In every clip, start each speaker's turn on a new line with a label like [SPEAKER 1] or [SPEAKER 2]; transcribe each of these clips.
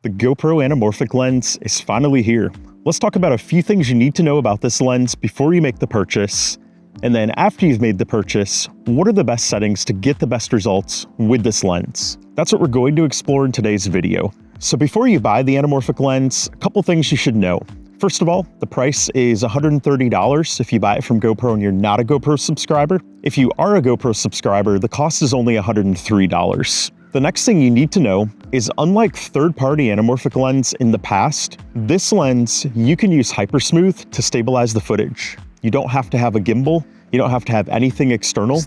[SPEAKER 1] The GoPro Anamorphic Lens is finally here. Let's talk about a few things you need to know about this lens before you make the purchase. And then after you've made the purchase, what are the best settings to get the best results with this lens? That's what we're going to explore in today's video. So before you buy the anamorphic lens, a couple things you should know. First of all, the price is $130 if you buy it from GoPro and you're not a GoPro subscriber. If you are a GoPro subscriber, the cost is only $103. The next thing you need to know is, unlike third-party anamorphic lens in the past, this lens, you can use hypersmooth to stabilize the footage. You don't have to have a gimbal. You don't have to have anything external.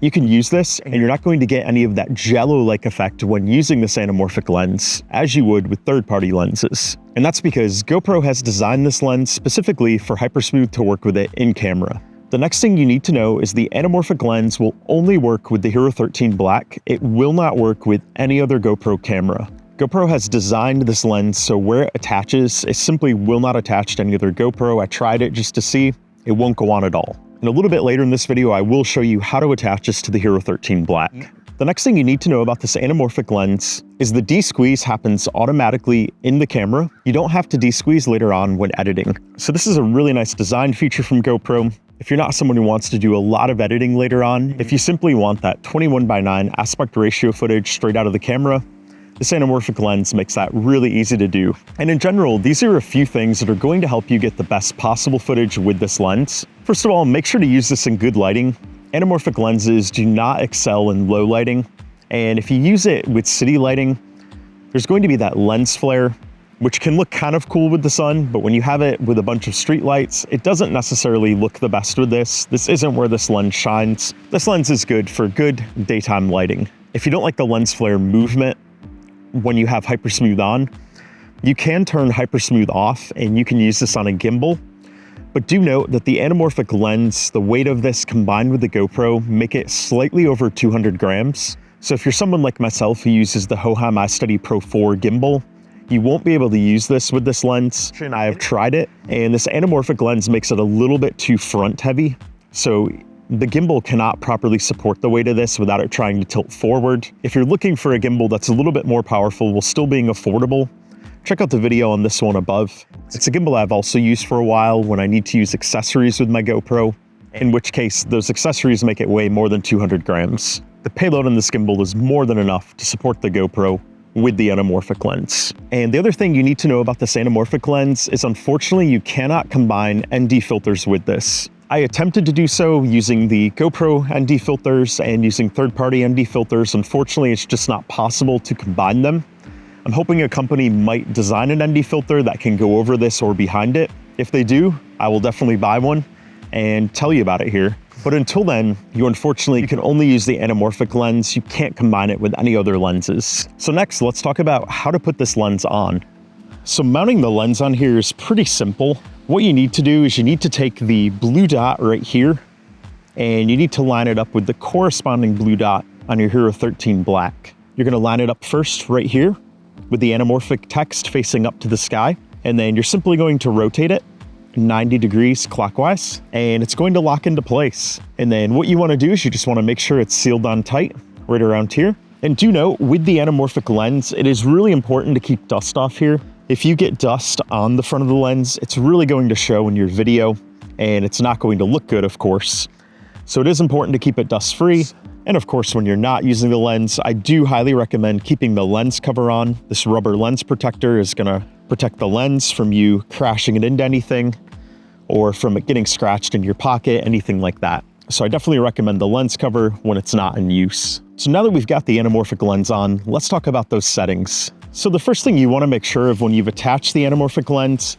[SPEAKER 1] You can use this and you're not going to get any of that jello-like effect when using this anamorphic lens as you would with third-party lenses. And that's because GoPro has designed this lens specifically for hypersmooth to work with it in camera. The next thing you need to know is the anamorphic lens will only work with the Hero 13 Black. It will not work with any other GoPro camera. GoPro has designed this lens so where it attaches, it simply will not attach to any other GoPro. I tried it just to see, it won't go on at all. And a little bit later in this video, I will show you how to attach this to the Hero 13 Black. The next thing you need to know about this anamorphic lens is the de-squeeze happens automatically in the camera. You don't have to de-squeeze later on when editing. So this is a really nice design feature from GoPro. If you're not someone who wants to do a lot of editing later on, if you simply want that 21:9 aspect ratio footage straight out of the camera, this anamorphic lens makes that really easy to do. And in general, these are a few things that are going to help you get the best possible footage with this lens. First of all, make sure to use this in good lighting. Anamorphic lenses do not excel in low lighting. And if you use it with city lighting, there's going to be that lens flare, which can look kind of cool with the sun, but when you have it with a bunch of street lights, it doesn't necessarily look the best with this. This isn't where this lens shines. This lens is good for good daytime lighting. If you don't like the lens flare movement when you have hypersmooth on, you can turn hypersmooth off and you can use this on a gimbal. But do note that the anamorphic lens, the weight of this combined with the GoPro, make it slightly over 200 grams. So if you're someone like myself who uses the Hoheim iStudy Pro 4 gimbal, you won't be able to use this with this lens. I have tried it, and this anamorphic lens makes it a little bit too front heavy. So the gimbal cannot properly support the weight of this without it trying to tilt forward. If you're looking for a gimbal that's a little bit more powerful while still being affordable, check out the video on this one above. It's a gimbal I've also used for a while when I need to use accessories with my GoPro, in which case those accessories make it weigh more than 200 grams. The payload on this gimbal is more than enough to support the GoPro with the anamorphic lens. And the other thing you need to know about this anamorphic lens is, unfortunately, you cannot combine ND filters with this. I attempted to do so using the GoPro ND filters and using third-party ND filters. Unfortunately, it's just not possible to combine them. I'm hoping a company might design an ND filter that can go over this or behind it. If they do, I will definitely buy one and tell you about it here. But until then, you can only use the anamorphic lens. You can't combine it with any other lenses. So next, let's talk about how to put this lens on. So mounting the lens on here is pretty simple. What you need to do is you need to take the blue dot right here and you need to line it up with the corresponding blue dot on your Hero 13 Black. You're gonna line it up first right here with the anamorphic text facing up to the sky, and then you're simply going to rotate it 90 degrees clockwise, and it's going to lock into place. And then what you want to do is you just want to make sure it's sealed on tight right around here. And do note, with the anamorphic lens, it is really important to keep dust off here. If you get dust on the front of the lens, it's really going to show in your video, and it's not going to look good, of course. So it is important to keep it dust free. And of course, when you're not using the lens, I do highly recommend keeping the lens cover on. This rubber lens protector is going to protect the lens from you crashing it into anything, or from it getting scratched in your pocket, anything like that. So I definitely recommend the lens cover when it's not in use. So now that we've got the anamorphic lens on, let's talk about those settings. So the first thing you want to make sure of when you've attached the anamorphic lens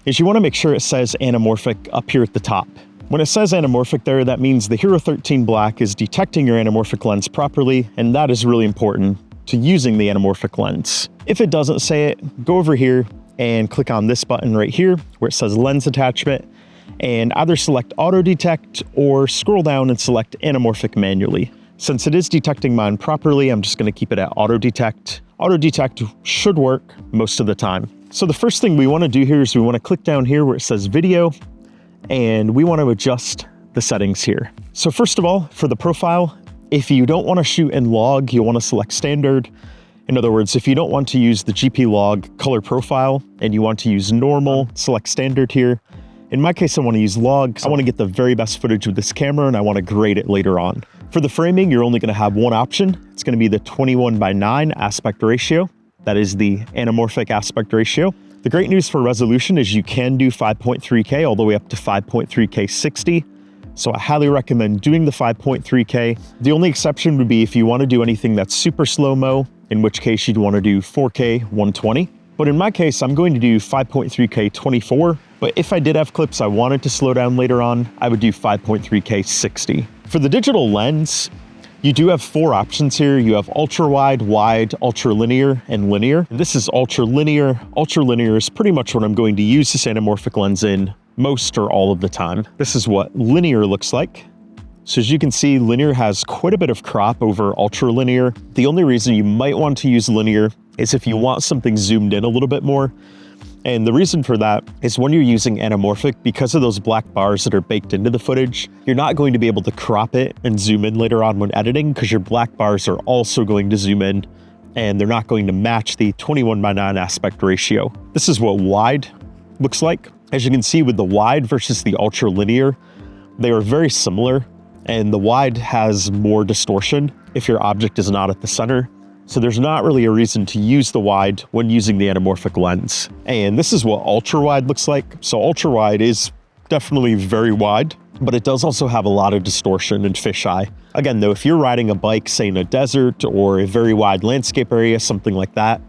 [SPEAKER 1] is you want to make sure it says anamorphic up here at the top. When it says anamorphic there, that means the Hero 13 Black is detecting your anamorphic lens properly, and that is really important to using the anamorphic lens. If it doesn't say it, go over here and click on this button right here where it says lens attachment, and either select auto detect or scroll down and select anamorphic manually. Since it is detecting mine properly, I'm just going to keep it at auto detect. Auto detect should work most of the time. So the first thing we want to do here is we want to click down here where it says video, and we want to adjust the settings here. So first of all, for the profile, if you don't want to shoot in log, you'll want to select standard. In other words, if you don't want to use the GP log color profile and you want to use normal, select standard here. In my case, I want to use log. I want to get the very best footage with this camera and I want to grade it later on. For the framing, you're only going to have one option. It's going to be the 21:9 aspect ratio. That is the anamorphic aspect ratio. The great news for resolution is you can do 5.3K all the way up to 5.3K 60. So I highly recommend doing the 5.3K. The only exception would be if you want to do anything that's super slow-mo, in which case you'd want to do 4K 120. But in my case, I'm going to do 5.3K 24. But if I did have clips I wanted to slow down later on, I would do 5.3K 60. For the digital lens, you do have 4 options here. You have ultra wide, wide, ultra linear, and linear. And this is ultra linear. Ultra linear is pretty much what I'm going to use this anamorphic lens in most or all of the time. This is what linear looks like. So as you can see, linear has quite a bit of crop over ultra linear. The only reason you might want to use linear is if you want something zoomed in a little bit more. And the reason for that is when you're using anamorphic, because of those black bars that are baked into the footage, you're not going to be able to crop it and zoom in later on when editing because your black bars are also going to zoom in and they're not going to match the 21:9 aspect ratio. This is what wide looks like. As you can see with the wide versus the ultra linear, they are very similar and the wide has more distortion if your object is not at the center. So there's not really a reason to use the wide when using the anamorphic lens. And this is what ultra wide looks like. So ultra wide is definitely very wide, but it does also have a lot of distortion and fisheye. Again, though, if you're riding a bike, say in a desert or a very wide landscape area, something like that,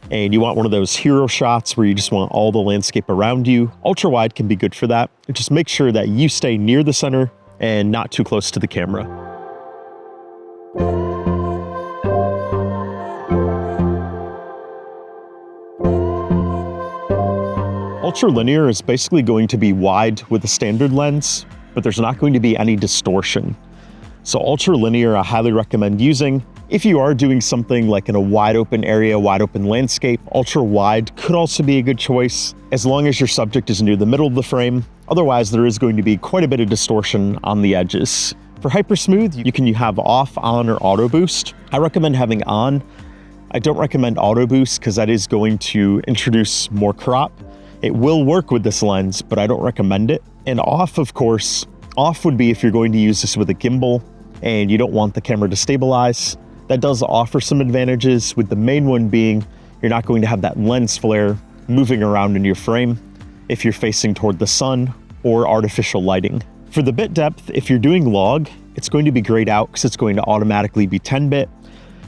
[SPEAKER 1] and you want one of those hero shots where you just want all the landscape around you, ultra wide can be good for that. Just make sure that you stay near the center and not too close to the camera. Ultra linear is basically going to be wide with a standard lens, but there's not going to be any distortion. So ultra linear, I highly recommend using. If you are doing something like in a wide open area, wide open landscape, ultra wide could also be a good choice as long as your subject is near the middle of the frame. Otherwise, there is going to be quite a bit of distortion on the edges. For hyper smooth, you can have off, on, or auto boost. I recommend having on. I don't recommend auto boost because that is going to introduce more crop. It will work with this lens, but I don't recommend it. And off, of course, off would be if you're going to use this with a gimbal and you don't want the camera to stabilize. That does offer some advantages, with the main one being you're not going to have that lens flare moving around in your frame if you're facing toward the sun or artificial lighting. For the bit depth, if you're doing log, it's going to be grayed out because it's going to automatically be 10-bit.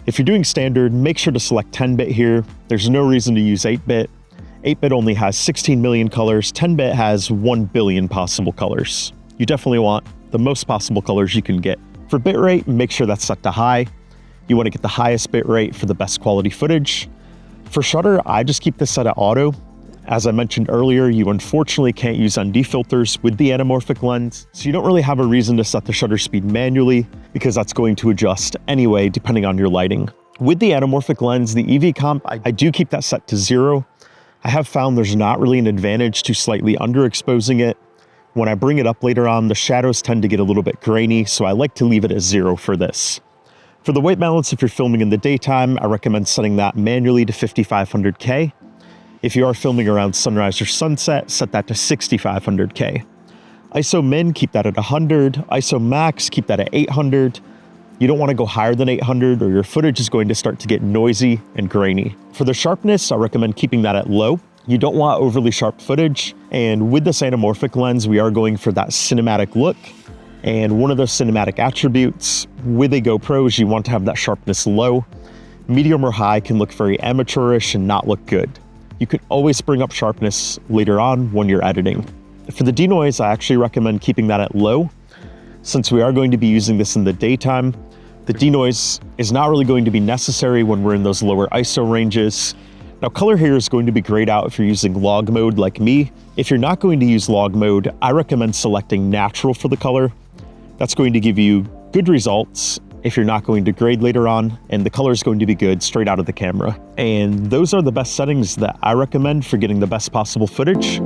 [SPEAKER 1] If you're doing standard, make sure to select 10-bit here. There's no reason to use 8-bit. 8-bit only has 16 million colors, 10-bit has 1 billion possible colors. You definitely want the most possible colors you can get. For bitrate, make sure that's set to high. You want to get the highest bitrate for the best quality footage. For shutter, I just keep this set at auto. As I mentioned earlier, you unfortunately can't use ND filters with the anamorphic lens, so you don't really have a reason to set the shutter speed manually because that's going to adjust anyway depending on your lighting. With the anamorphic lens, the EV comp, I do keep that set to 0. I have found there's not really an advantage to slightly underexposing it. When I bring it up later on, the shadows tend to get a little bit grainy, so I like to leave it at 0 for this. For the white balance, if you're filming in the daytime, I recommend setting that manually to 5500K. If you are filming around sunrise or sunset, set that to 6500K. ISO min, keep that at 100. ISO max, keep that at 800. You don't want to go higher than 800 or your footage is going to start to get noisy and grainy. For the sharpness, I recommend keeping that at low. You don't want overly sharp footage. And with this anamorphic lens, we are going for that cinematic look. And one of those cinematic attributes with a GoPro is you want to have that sharpness low. Medium or high can look very amateurish and not look good. You can always bring up sharpness later on when you're editing. For the denoise, I actually recommend keeping that at low. Since we are going to be using this in the daytime, the denoise is not really going to be necessary when we're in those lower ISO ranges. Now, color here is going to be grayed out if you're using log mode like me. If you're not going to use log mode, I recommend selecting natural for the color. That's going to give you good results if you're not going to grade later on, and the color is going to be good straight out of the camera. And those are the best settings that I recommend for getting the best possible footage.